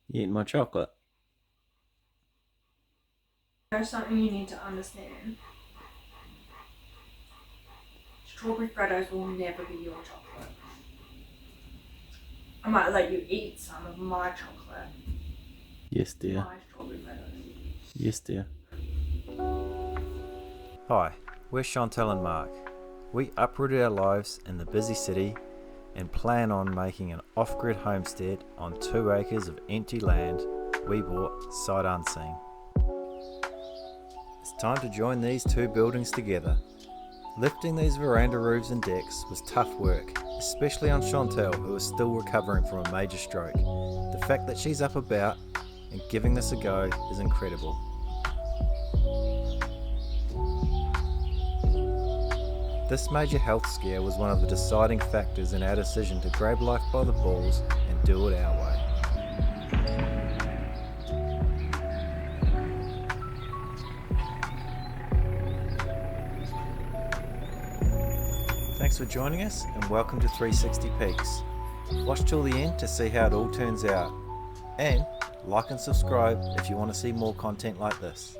You eating my chocolate? There's something you need to understand. Strawberry Freddos will never be your chocolate. I might let you eat some of my chocolate. Yes, dear. My strawberry Freddos. Yes, dear. Hi, we're Chantel and Mark. We uprooted our lives in the busy city and plan on making an off-grid homestead on 2 acres of empty land we bought sight unseen. It's time to join these 2 buildings together. Lifting these veranda roofs and decks was tough work, especially on Chantel, who is still recovering from a major stroke. The fact that she's up about and giving this a go is incredible. This major health scare was one of the deciding factors in our decision to grab life by the balls and do it our way. Thanks for joining us and welcome to 360 Peaks. Watch till the end to see how it all turns out. And like and subscribe if you want to see more content like this.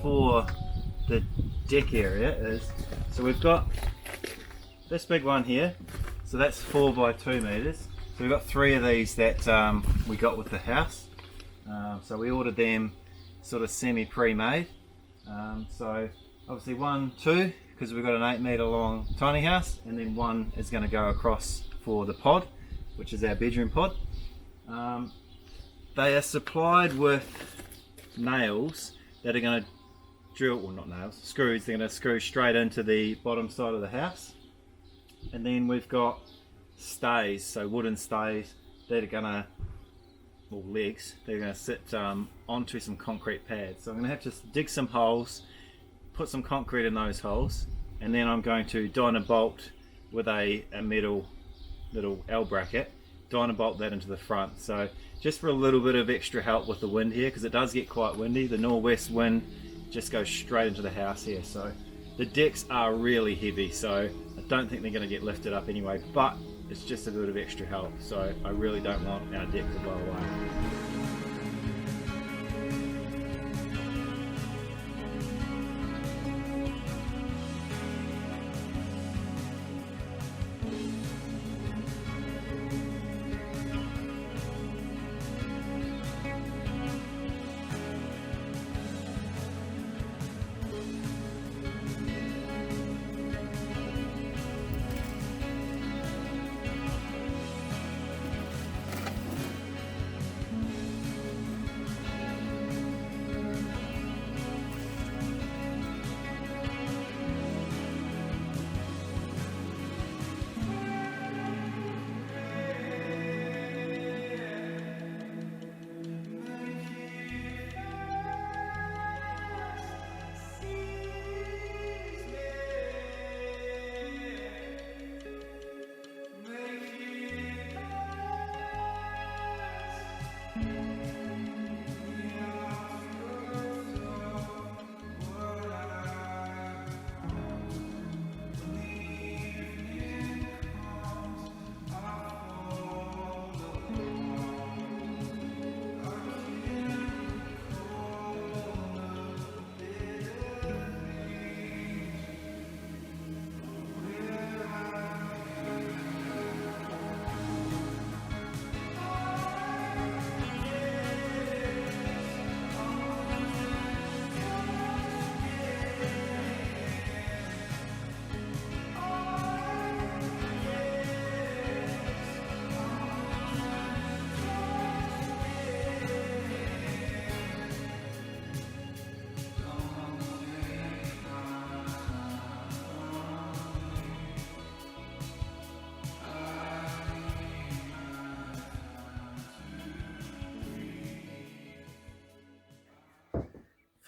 For the deck area is, so we've got this big one here, so that's 4 by 2 meters. So we've got 3 of these that we got with the house. So we ordered them sort of semi pre-made. So obviously 1, 2, because we've got an 8 meter long tiny house, and then 1 is going to go across for the pod, which is our bedroom pod. They are supplied with nails that are going to drill, well not nails, screws. They're going to screw straight into the bottom side of the house. And then we've got stays, so wooden stays that are going to, or legs, they're going to sit onto some concrete pads. So I'm going to have to dig some holes, put some concrete in those holes, and then I'm going to dyno bolt with a metal little L bracket, dyno bolt that into the front. So just for a little bit of extra help with the wind here, because it does get quite windy. The northwest wind just goes straight into the house here. So the decks are really heavy, so I don't think they're going to get lifted up anyway, but it's just a bit of extra help. So I really don't want our deck to blow away.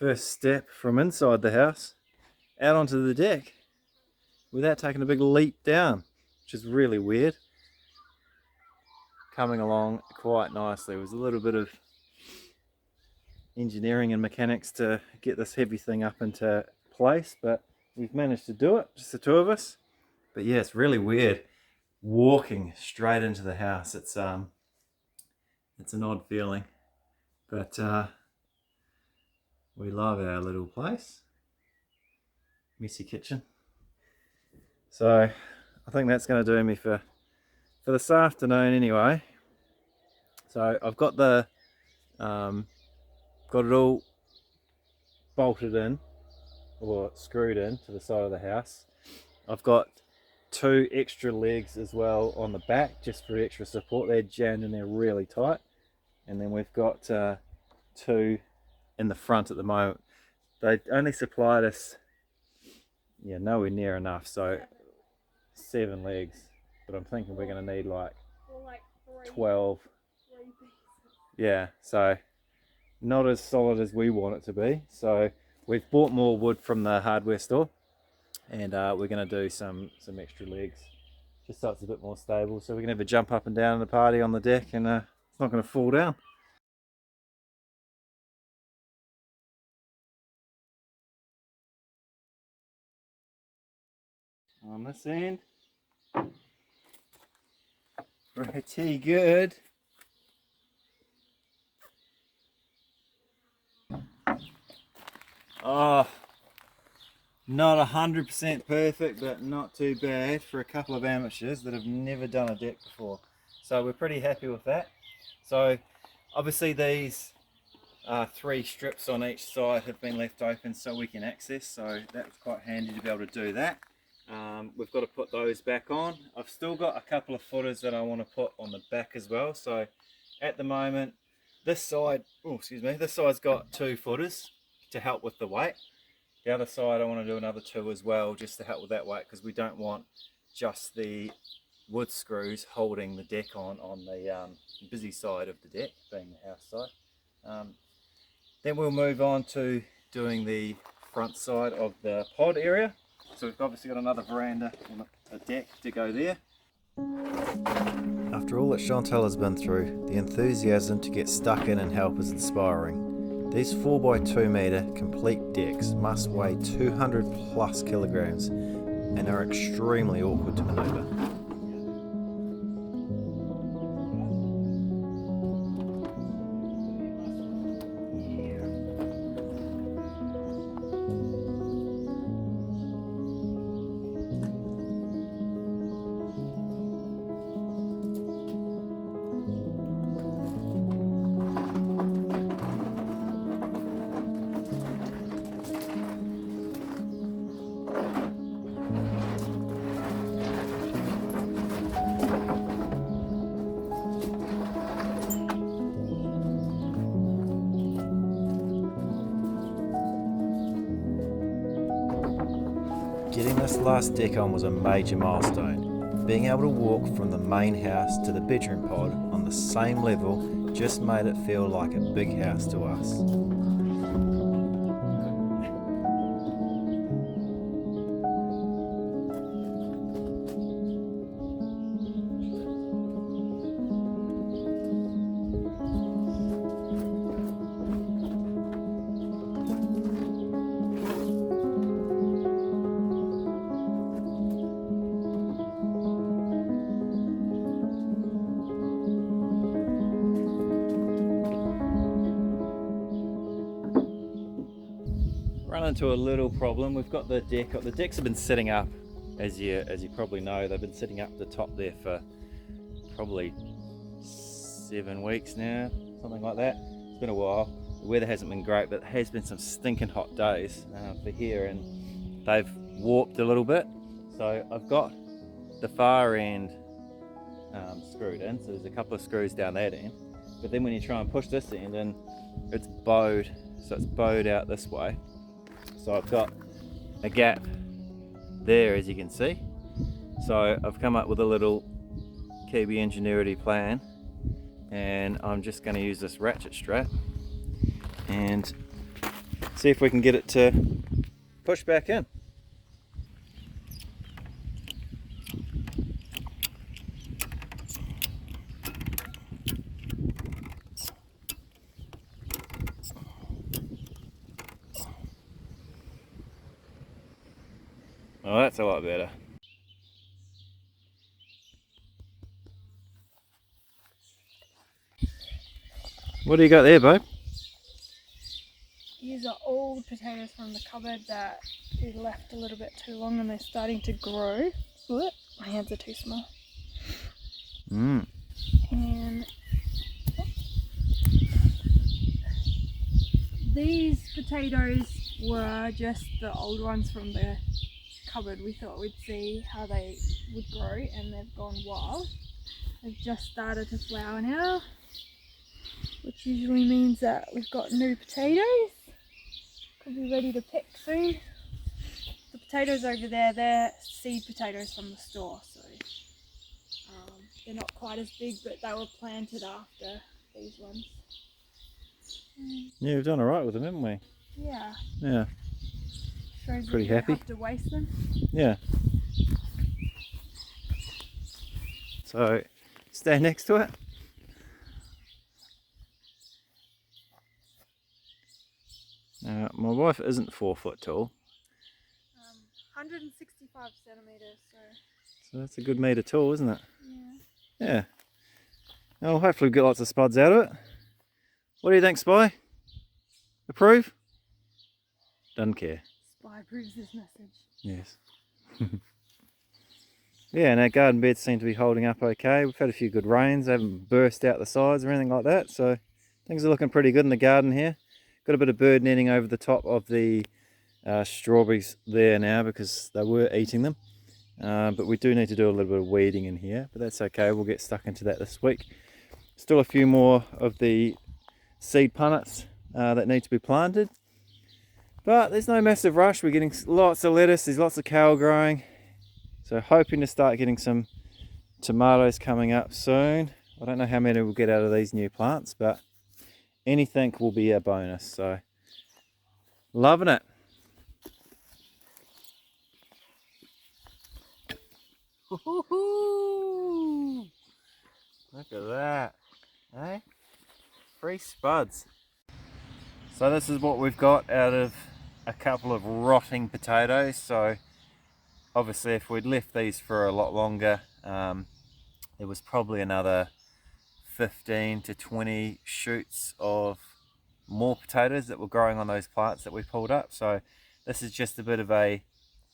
first step from inside the house out onto the deck without taking a big leap down, which is really weird. Coming along quite nicely. It was a little bit of engineering and mechanics to get this heavy thing up into place, but we've managed to do it, just the two of us. But yeah, it's really weird walking straight into the house. It's an odd feeling, but we love our little place. Messy kitchen. So I think that's going to do me for this afternoon anyway. So I've got the got it all bolted in or screwed in to the side of the house. I've got 2 extra legs as well on the back just for extra support. They're jammed in there really tight, and then we've got 2 in the front at the moment. They only supplied us nowhere near enough, so 7 legs, but I'm thinking we're going to need like 12. Yeah, so not as solid as we want it to be. So we've bought more wood from the hardware store, and we're going to do some extra legs just so it's a bit more stable, so we can have a jump up and down in the party on the deck, and it's not going to fall down. On this end, pretty good. Oh, not 100% perfect, but not too bad for a couple of amateurs that have never done a deck before. So we're pretty happy with that. So obviously these 3 strips on each side have been left open so we can access, so that's quite handy to be able to do that. We've got to put those back on. I've still got a couple of footers that I want to put on the back as well. So at the moment, this side, this side's got 2 footers to help with the weight. The other side I want to do another 2 as well, just to help with that weight, because we don't want just the wood screws holding the deck on the busy side of the deck, being the house side. Then we'll move on to doing the front side of the pod area. So we've obviously got another veranda and a deck to go there. After all that Chantal has been through, the enthusiasm to get stuck in and help is inspiring. These 4x2 metre complete decks must weigh 200 plus kilograms and are extremely awkward to manoeuvre. Getting this last deck on was a major milestone. Being able to walk from the main house to the bedroom pod on the same level just made it feel like a big house to us. Run into a little problem. We've got the deck. The decks have been sitting up, as you probably know. They've been sitting up the top there for probably 7 weeks now, something like that. It's been a while. The weather hasn't been great, but there has been some stinking hot days for here, and they've warped a little bit. So I've got the far end screwed in, so there's a couple of screws down that end. But then when you try and push this end in, it's bowed, so it's bowed out this way. So I've got a gap there, as you can see. So I've come up with a little Kiwi ingenuity plan, and I'm just going to use this ratchet strap and see if we can get it to push back in. Oh, that's a lot better. What do you got there, babe? These are old potatoes from the cupboard that we left a little bit too long and they're starting to grow. Ooh, my hands are too small. Mm. And these potatoes were just the old ones from the cupboard. We thought we'd see how they would grow and they've gone wild. They've just started to flower now, which usually means that we've got new potatoes. Could be ready to pick soon. The potatoes over there, they're seed potatoes from the store, so they're not quite as big, but they were planted after these ones. Yeah, we've done alright with them, haven't we? Yeah. Yeah. Shows Pretty we don't happy. have to waste them. Yeah. So, stay next to it. Now, my wife isn't 4 foot tall, 165 centimeters, so that's a good metre tall, isn't it? yeah. Yeah. Well, hopefully we'll get lots of spuds out of it. What do you think, Spy? Approve? Doesn't care. Spy approves this message. Yes. Yeah, and our garden beds seem to be holding up okay. We've had a few good rains. They haven't burst out the sides or anything like that, so things are looking pretty good in the garden here. Got a bit of bird netting over the top of the strawberries there now because they were eating them. But we do need to do a little bit of weeding in here, but that's okay. We'll get stuck into that this week. Still a few more of the seed punnets that need to be planted. But there's no massive rush. We're getting lots of lettuce. There's lots of kale growing. So hoping to start getting some tomatoes coming up soon. I don't know how many we'll get out of these new plants, but anything will be a bonus. So loving it. Woohoo! Look at that, eh? 3 spuds. So this is what we've got out of a couple of rotting potatoes. So obviously if we'd left these for a lot longer, there was probably another 15 to 20 shoots of more potatoes that were growing on those plants that we pulled up. So this is just a bit of a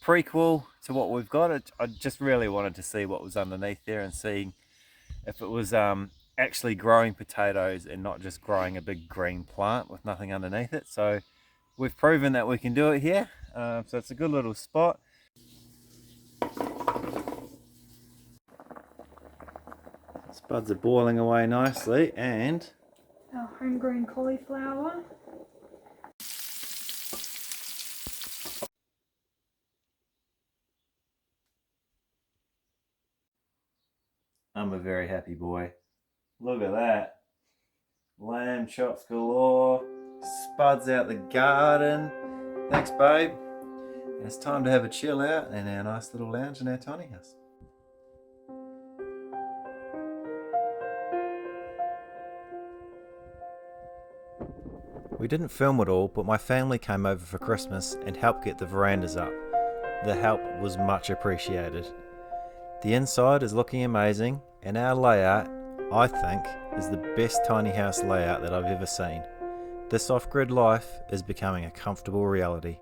prequel to what we've got. I just really wanted to see what was underneath there and seeing if it was actually growing potatoes and not just growing a big green plant with nothing underneath it. So we've proven that we can do it here. So it's a good little spot. Spuds are boiling away nicely, and Our homegrown cauliflower. I'm a very happy boy. Look at that. Lamb chops galore. Spuds out the garden. Thanks, babe. And it's time to have a chill out in our nice little lounge in our tiny house. We didn't film it all, but my family came over for Christmas and helped get the verandas up. The help was much appreciated. The inside is looking amazing, and our layout, I think, is the best tiny house layout that I've ever seen. This off-grid life is becoming a comfortable reality.